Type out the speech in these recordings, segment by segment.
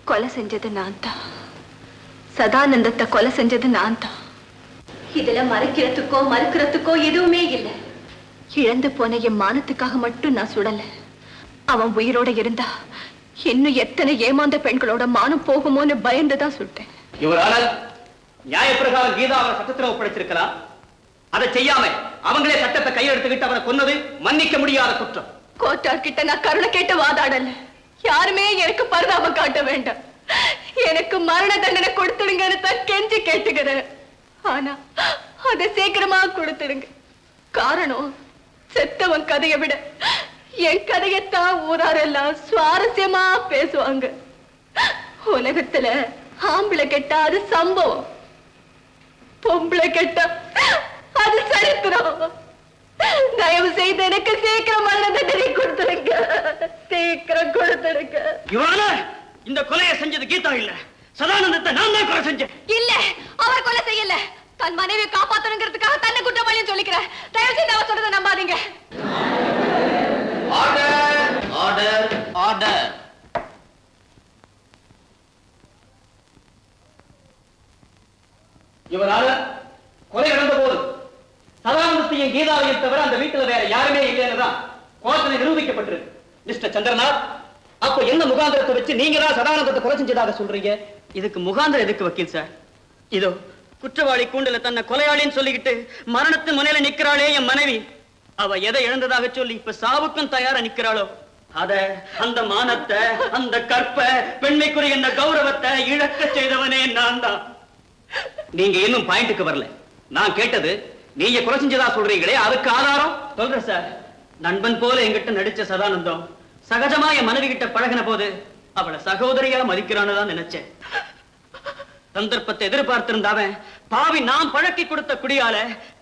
கொலை செஞ்சது நான் தான். சதானந்தத்தை கொலை செஞ்சது நான் தான். இதுல மறைக்கிறதுக்கோ மறுக்கிறதுக்கோ எதுவுமே இல்லை. இழந்து போன என் மானத்துக்காக மட்டும் நான் சுடல. அவன் உயிரோட இருந்தா இன்னும் எத்தனை ஏமாந்த பெண்களோட மானம் போகுமோன்னு பயந்துதான் சுட்டேன். இவரால் நியாயப்பிரகாரம் கீதா அவரை சட்டத்தில் ஒப்படைச்சிருக்கலாம். அதை செய்யாம அவங்களே சட்டத்தை கையெடுத்துக்கிட்டு அவரை கொன்னது மன்னிக்க முடியாத குற்றம். கோட்டார் கிட்ட நான் கருணை கேட்டு வாதாடல. யாருமே எனக்கு பரிதாபம் காட்ட வேண்டாம். எனக்கு மரண தண்டனை கொடுத்துடுங்கன்னு தான் கெஞ்சி கேட்டுக்கிறேன். ஆனா அதை சீக்கிரமா கொடுத்துடுங்க. காரணம், செத்தவன் கதையை விட என் கதையத்தான் ஊராரெல்லாம் சுவாரஸ்யமா பேசுவாங்க. உலகத்துல ஆம்பளை கெட்டா அது சம்பவம், பொம்பளை கெட்டா அது சரித்திரம். தயவு செய்து எனக்கு சீக்கிரம் மரண தண்டனை கொடுத்துடுங்க. சீக்கிரம் கொடுத்துடுங்க. இந்த கொலையை செஞ்சது கீதா இல்ல, சதானந்தத்தை நான் தான் கொலை செஞ்சேன். இல்ல, அவர் கொலை செய்யல. தன் மனைவியை காப்பாத்தணுங்கிறதுக்காக தன்னை குற்றவாளின்னு சொல்லிக்கிறேன். தயவு செய்து அவர் சொல்றதை நம்பாதீங்க. Order order order. இவரால கொலை நடந்த போது சதானந்தத்தையும் கீதாவையும் தவிர அந்த வீட்டுல வேற யாருமே இல்லைன்னுதான் கோர்ட்டில் நிரூபிக்கப்பட்டிருக்கு. மிஸ்டர் சந்திரநாத், அப்ப என்ன முகாந்திரத்தை வச்சு நீங்க தான் சதானந்தத்தை கொலை செஞ்சதாக சொல்றீங்க? இதுக்கு முகாந்திரம் எதுக்கு வக்கீல் சார்? இதோ குற்றவாளி கூண்டுல தன்னை கொலையாளின்னு சொல்லிக்கிட்டு மரணத்தின் முனையில நிக்கிறாளே என் மனைவி. அவ எதை இழந்ததாக சொல்லி இப்ப சாவுக்கும் தயாரா நிக்கிறாளோ அத, அந்த மானத்தை, அந்த கற்ப பெண்மைக்குரிய இந்த கௌரவத்தை இழக்க செய்தவனே நான் தான். நீங்க இன்னும் பாயிண்ட்டுக்கு வரல. நான் கேட்டது நீங்க கொலை செஞ்சதா சொல்றீங்களே, அதுக்கு ஆதாரம் சொல்றேன் சார். நண்பன் போல என்கிட்ட நடிச்ச சதானந்தம் சகஜமா என் மனைவி கிட்ட பழகின போது அவளை சகோதரியா மதிக்கிறான்னு தான் நினைச்சேன். சந்தர்ப்பத்தை எதிர்பார்த்திருந்தாவன் பாவி நாம் பழக்கி கொடுத்த குடியால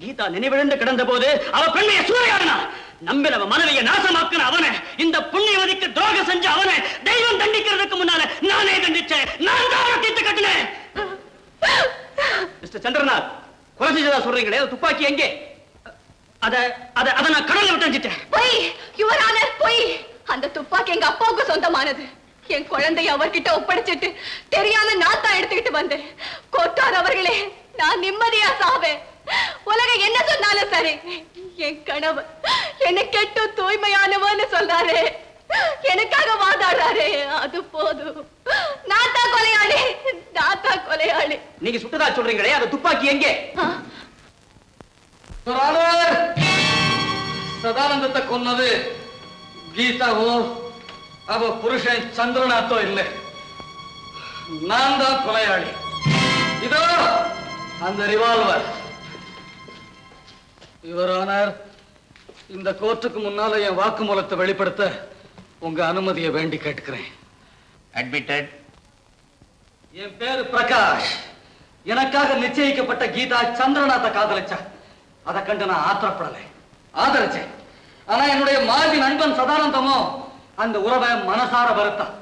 கீதா நினைவிழந்து கிடந்த போது அவ பெண்ணைய சூறையாடினா. நம்பின அவ மனைவியை நாசமாக்குன அவனை, இந்த புண்ணியவதிக்கு துரோகம் செஞ்ச அவனை தெய்வம் தண்டிக்கிறதுக்கு முன்னால நானே தண்டிச்சேன். நான் தான் தீர்த்து கட்டினேன். மிஸ்டர் சந்திரநாத், கொலை செஞ்சதா சொல்றீங்களே, துப்பாக்கி எங்கே? அத நான் கடல்ல விட்டு வச்சுட்டேன். போய் யுவரான போய். அந்த துப்பாக்கி எங்க அப்பாவுக்கு சொந்தமானது. என் குழந்தைய அவர்கிட்ட ஒப்படைச்சிட்டு தெரியாம நான் தான் எடுத்துக்கிட்டு வந்தேன். கோட்டார் அவர்களே, நான் நிம்மதியா சாவேன். உலகம் என்ன சொன்னாலும் சரி, என் கணவர் என்னை கெட்டு தூய்மையானவன்னு சொல்றாரு, எனக்காக வாதாடுறாரு. அது போதும். நான் தான் கொலையாளி, நான் தான் கொலையாளி. நீங்க சுட்டதா சொல்றீங்களே, அந்த துப்பாக்கி எங்கே? சதானந்தத்தை கொன்னது கீதாவோ அவ புருஷன் சந்திரநாத்தோ இல்லை, நான் தான் கொலையாளி. இதோ அந்த ரிவால்வர். யுவரானர், இந்த கோர்ட்டுக்கு முன்னால என் வாக்குமூலத்தை வெளிப்படுத்த உங்க அனுமதியை வேண்டி கேட்கிறேன். அட்மிட்டட். என் பேரு பிரகாஷ். எனக்காக நிச்சயிக்கப்பட்ட கீதா சந்திரநாத்தை காதலிச்சா. அதை கண்டு நான் ஆத்திரப்படலை, ஆதரிச்சேன். ஆனா என்னுடைய மாஜி நண்பன் சதானந்தமோ அந்த உறவை மனசார வருத்தான்.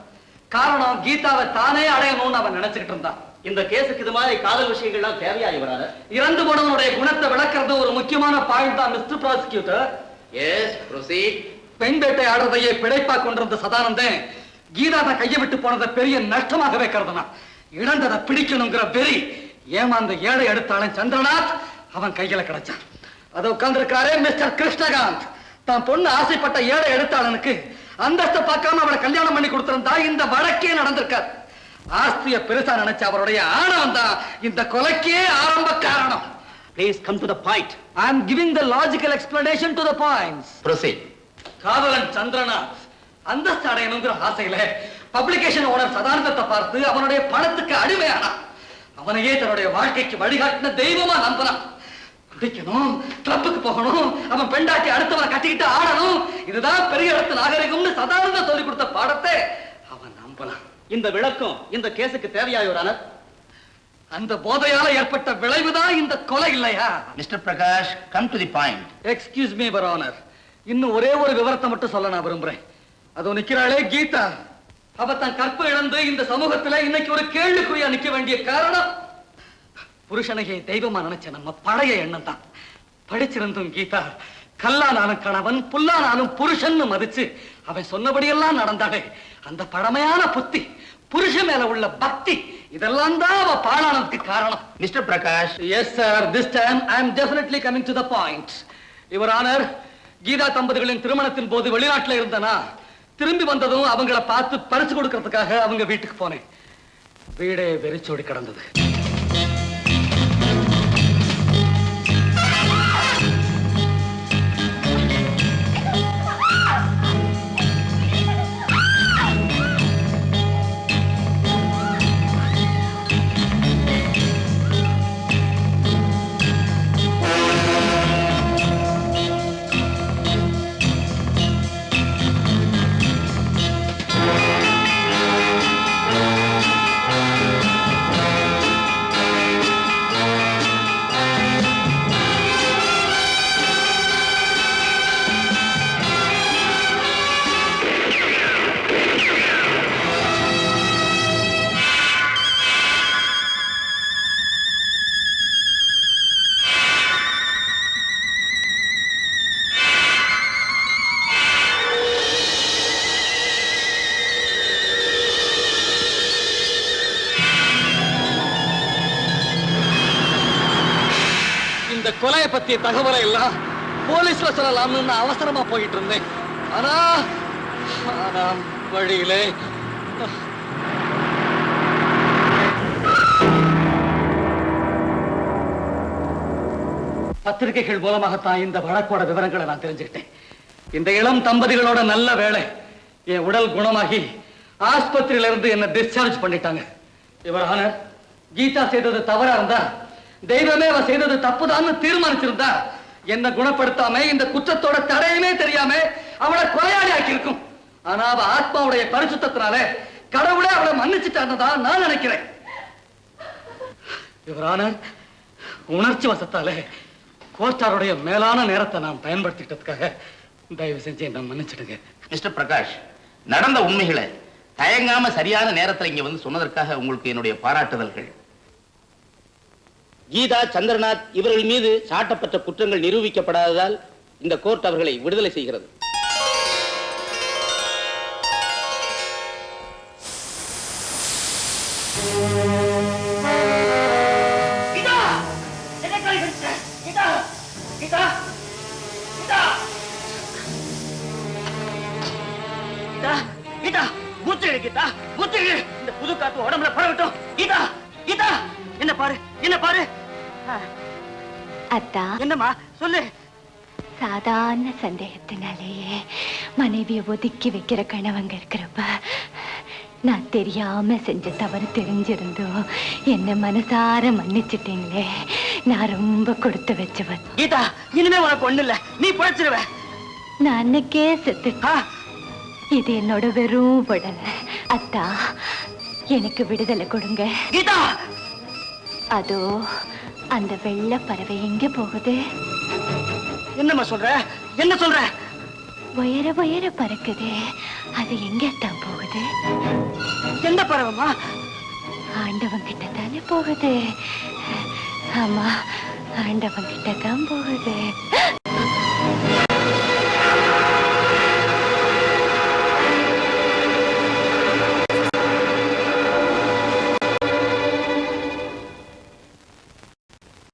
காரணம், கீதாவை தானே அடையணும்னு அவன் நினைச்சுக்கிட்டு இருந்தான். இந்த கேஸுக்கு இது மாதிரி காதல் விஷயங்கள்லாம் தேவையா இவரால? இறந்து போனவனுடைய குணத்தை விளக்குறது ஒரு முக்கியமான பாயிண்ட் தான் மிஸ்டர் ப்ராசிக்யூட்டர். S, proceed. பெண் வேட்டை ஆடுறதையே பிழைப்பா கொண்டிருந்த சதானந்தன் கீதாவை கையை விட்டு போனதை பெரிய நஷ்டமாகவே கருதுனா. இழந்ததை பிடிக்கணுங்கிற வெறி ஏமாந்த ஏழை எடுத்தாளன் சந்திரநாத் அவன் கையில கிடைச்சான். அதை உட்கார்ந்து இருக்காரே மிஸ்டர் கிருஷ்ணகாந்த். தான் பொண்ணு ஆசைப்பட்ட ஏழை எழுத்தாளனுக்கு அந்தஸ்தை பார்க்காம அவளை கல்யாணம் பண்ணி கொடுத்திருந்தா இந்த வழக்கே நடந்திருக்காது. ஆஸ்திய பெருசா நினைச்ச அவருடைய ஆணவம் தான் இந்த கொலைக்கே ஆரம்ப காரணம். Please come to the point. I am giving the logical explanation to the points. Proceed. காதலன் சந்திரநாத் அந்தஸ்து அடையணுங்கிற ஆசையில பப்ளிகேஷன் ஓனர் சதானந்தத்தை பார்த்து அவனுடைய பணத்துக்கு அடிமையானான். அவனையே தன்னுடைய வாழ்க்கைக்கு வழிகாட்டின தெய்வமா நம்பினான். குடிக்கணும், கிளப்புக்கு போகணும், அவன் பெண்டாட்டி அடுத்தவனை கட்டிக்கிட்டு ஆடணும், இதுதான் பெரிய இடத்து நாகரிகம்னு சதானந்த சொல்லி கொடுத்த பாடத்தை அவன் நம்பினான். இந்த விளக்கம் இந்த கேஸுக்கு தேவையாயோரான அந்த போதையால ஏற்பட்ட விளைவுதான் இந்த கொலை இல்லையா? Mr. Prakash, come to the point. Excuse me your honour, இன்னும் ஒரே ஒரு விவரத்தை மட்டும் சொல்ல நான் விரும்புறேன். அதோ நிக்கிறாளே கீதா, அவ தன் கற்பு இழந்து இந்த சமூகத்துல இன்னைக்கு ஒரு கேள்விக்குறியா நிக்க வேண்டிய காரணம் புருஷனையே தெய்வமா நினைச்ச நம்ம பழைய எண்ணம் தான். படிச்சிருந்தும் கீதா கல்லானாலும் கணவன் புல்லானாலும் புருஷன் மதிச்சு அவன் சொன்னபடியெல்லாம் நடந்தாடே அந்த பழமையான புத்தி, புருஷன் மேல உள்ள பக்தி, இதெல்லாம் தான் அவ பாழானதுக்கு காரணம். Mr. Prakash, Yes sir, this time I am definitely coming to the point. Your Honor, Geetha தம்பதிகளின் திருமணத்தின் போது வெளிநாட்டுல இருந்தனா திரும்பி வந்ததும் அவங்கள பார்த்து பரிசு கொடுக்கிறதுக்காக அவங்க வீட்டுக்கு போனேன். வீடே வெறிச்சோடி கிடந்தது. இந்த கொலையை பத்திய தகவலை எல்லாம் போலீஸ்ல சொல்லலாம்னு அவசரமா போயிட்டு இருந்தேன். ஆனா வழியிலே பத்திரிகைகள் மூலமாகத்தான் இந்த வழக்கோட விவரங்களை நான் தெரிஞ்சுக்கிட்டேன். இந்த இளம் தம்பதிகளோட நல்ல வேலை என் உடல் குணமாகி ஆஸ்பத்திரியில இருந்து என்ன டிஸ்சார்ஜ் பண்ணிட்டாங்க. யுவர் ஆனர், கீதா செய்தது தவறா இருந்தா, தெய்வமே அவ செய்தது தப்புதான்னு தீர்மானிச்சிருந்தா என்ன குணப்படுத்தாம இந்த குற்றத்தோட தடையுமே தெரியாம அவளை கொலையாளி ஆக்கி இருக்கும். ஆனா அவ ஆத்மாவுடைய பரிசுத்தத்தினால கடவுளே அவளை மன்னிச்சுட்டான்னு நான் நினைக்கிறேன். யுவர் ஆனர், உணர்ச்சி வசத்தாலே கோர்ட்டாருடைய மேலான நேரத்தை நான் பயன்படுத்திட்டதுக்காக தயவு செஞ்சு என்ன மன்னிச்சிடுங்க. மிஸ்டர் பிரகாஷ், நடந்த உண்மைகளை தயங்காம சரியான நேரத்தில் இங்க வந்து சொன்னதற்காக உங்களுக்கு என்னுடைய பாராட்டுதல்கள். கீதா, சந்திரநாத் இவர்கள் மீது சாட்டப்பட்ட குற்றங்கள் நிரூபிக்கப்படாததால் இந்த கோர்ட் அவர்களை விடுதலை செய்கிறது. இந்த புது காத்து உடம்புல பரவட்டும். கீதா, கீதா, என்ன பாரு, என்ன பாரு. அத்தா, என்னம்மா சொல்லு. சாதாரண சந்தேகத்தினாலேயே மனைவியை ஒதுக்கி வைக்கிற கணவங்க இருக்கிறப்ப நான் தெரியாம செஞ்ச தவறு தெரிஞ்சிருந்தோ என்ன மனசார மன்னிச்சிட்டீங்களே. நான் ரொம்ப கொடுத்து வச்சவன். கீதா, இனிமே உனக்கு ஒண்ணு இல்ல, நீ பிழைச்சிருவ. நான் அன்னைக்கே செத்துட்டா. இது என்னோட வெறும் உடல். அத்தா, எனக்கு விடுதலை கொடுங்க. கீதா, அதோ அந்த வெள்ளை பறவை எங்க போகுது? என்னம்மா சொல்ற, என்ன சொல்ற? உயர உயர பறக்குது, அது எங்கத்தான் போகுது? எந்த பறவைமா? ஆண்டவன் கிட்ட தானே போகுது. ஆமா, ஆண்டவன் கிட்ட தான் போகுது.